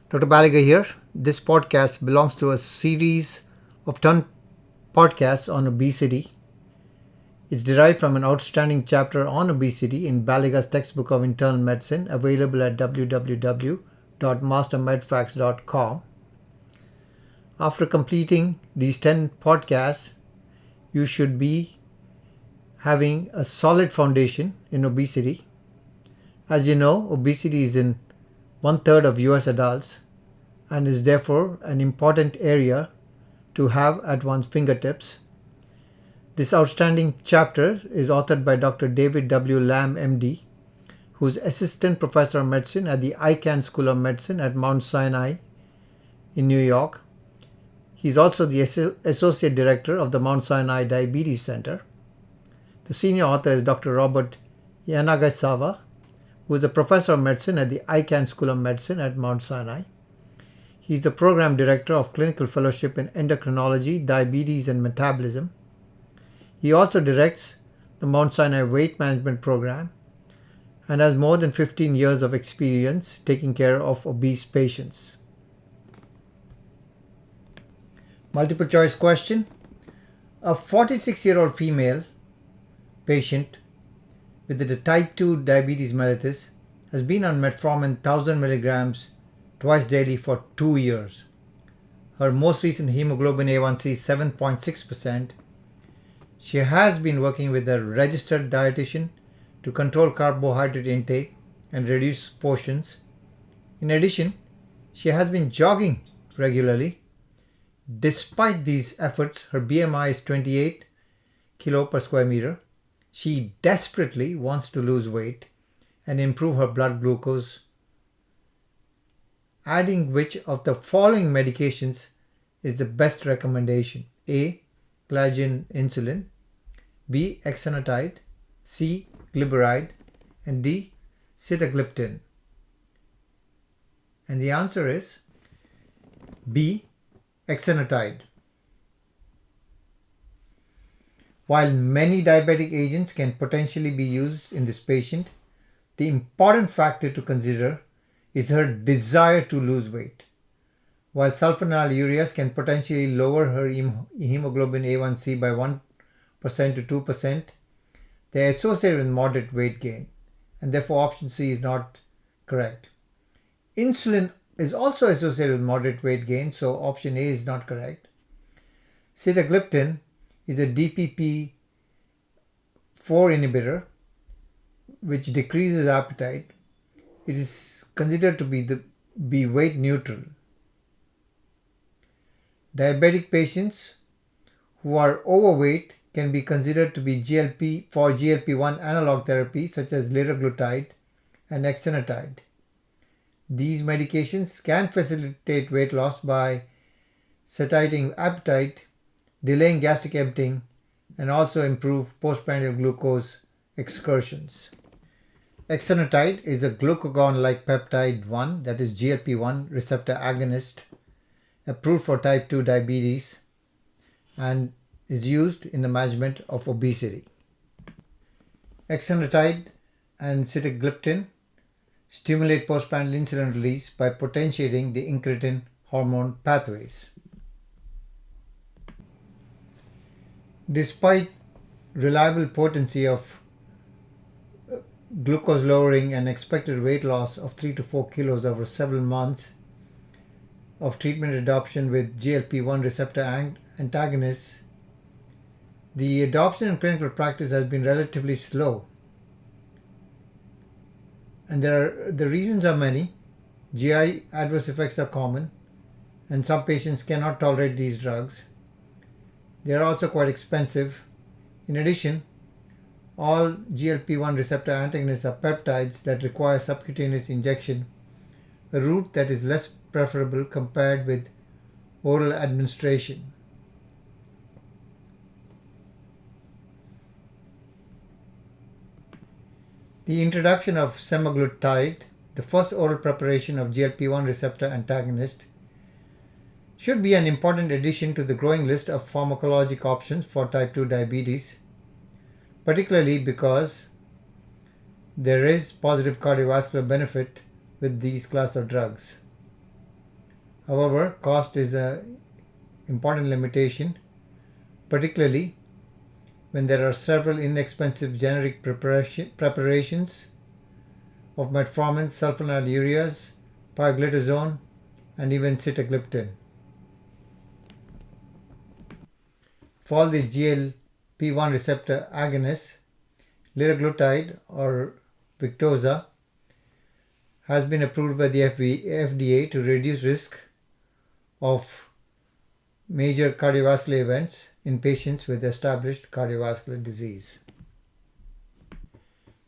Dr. Baiiga here. This podcast belongs to a series of 10 podcasts on obesity. It's derived from an outstanding chapter on obesity in Baiiga's textbook of internal medicine, available at www.mastermedfacts.com. After completing these 10 podcasts, you should be having a solid foundation in obesity. As you know, obesity is in one third of US adults and is therefore an important area to have at one's fingertips. This outstanding chapter is authored by Dr. David W Lam, MD, who is Assistant Professor of Medicine at the Icahn School of Medicine at Mount Sinai in New York. He is also the Associate Director of the Mount Sinai Diabetes Center. The senior author is Dr. Robert Yanagisawa, who is a Professor of Medicine at the Icahn School of Medicine at Mount Sinai. He is the Program Director of Clinical Fellowship in Endocrinology, Diabetes and Metabolism. He also directs the Mount Sinai Weight Management Program and has more than 15 years of experience taking care of obese patients. Multiple choice question. A 46-year-old female patient with the type 2 diabetes mellitus has been on metformin 1000 milligrams twice daily for 2 years. Her most recent hemoglobin A1C is 7.6%. She has been working with a registered dietitian to control carbohydrate intake and reduce portions. In addition, she has been jogging regularly. Despite these efforts, her BMI is 28 kilo per square meter. She desperately wants to lose weight and improve her blood glucose. Adding which of the following medications is the best recommendation? A. Glargine insulin, B. Exenatide, C. Glyburide, and D. Sitagliptin. And the answer is B. Exenatide. While many diabetic agents can potentially be used in this patient, the important factor to consider is her desire to lose weight. While sulfonylureas can potentially lower her hemoglobin A1C by 1% to 2%, they are associated with moderate weight gain, and therefore option C is not correct. Insulin is also associated with moderate weight gain, so option A is not correct. Sitagliptin is a DPP-4 inhibitor which decreases appetite. It is considered to be weight neutral. Diabetic patients who are overweight can be considered to be GLP-1 analog therapy such as liraglutide and exenatide. These medications can facilitate weight loss by satiating appetite, delaying gastric emptying, and also improve postprandial glucose excursions. Exenatide is a glucagon-like peptide 1, that is GLP-1 receptor agonist, approved for type 2 diabetes and is used in the management of obesity. Exenatide and sitagliptin stimulate postprandial insulin release by potentiating the incretin hormone pathways. Despite reliable potency of glucose lowering and expected weight loss of 3 to 4 kilos over several months of treatment adoption with GLP-1 receptor antagonists, the adoption in clinical practice has been relatively slow. And the reasons are many. GI adverse effects are common, and some patients cannot tolerate these drugs. They are also quite expensive. In addition, all GLP-1 receptor antagonists are peptides that require subcutaneous injection, a route that is less preferable compared with oral administration. The introduction of semaglutide, the first oral preparation of GLP-1 receptor antagonist, should be an important addition to the growing list of pharmacologic options for type 2 diabetes, particularly because there is positive cardiovascular benefit with these class of drugs. However, cost is an important limitation, particularly when there are several inexpensive generic preparations of metformin, sulfonylureas, pioglitazone, and even sitagliptin. For all the GLP-1 receptor agonists, liraglutide or Victoza has been approved by the FDA to reduce risk of major cardiovascular events in patients with established cardiovascular disease.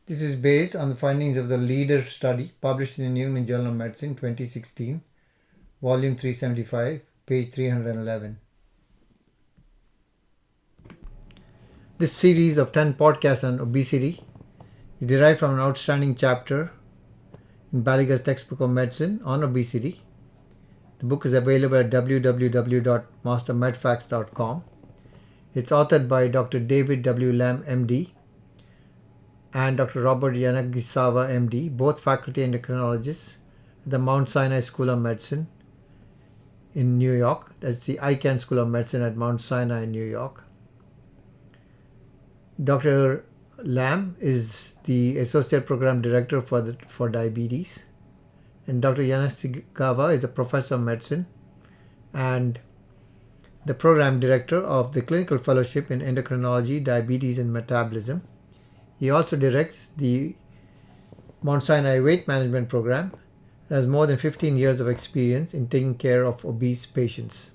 This is based on the findings of the LEADER study published in the New England Journal of Medicine 2016, volume 375, page 311. This series of 10 podcasts on obesity is derived from an outstanding chapter in Baiiga's textbook of medicine on obesity. The book is available at www.mastermedfacts.com. It's authored by Dr. David W Lam, MD, and Dr. Robert Yanagisawa, MD, both faculty endocrinologists at the Mount Sinai School of Medicine in New York. That's the Icahn School of Medicine at Mount Sinai in New York. Dr. Lam is the Associate Program Director for Diabetes, and Dr. Yanagisawa is the Professor of Medicine and the Program Director of the Clinical Fellowship in Endocrinology, Diabetes and Metabolism. He also directs the Mount Sinai Weight Management Program and has more than 15 years of experience in taking care of obese patients.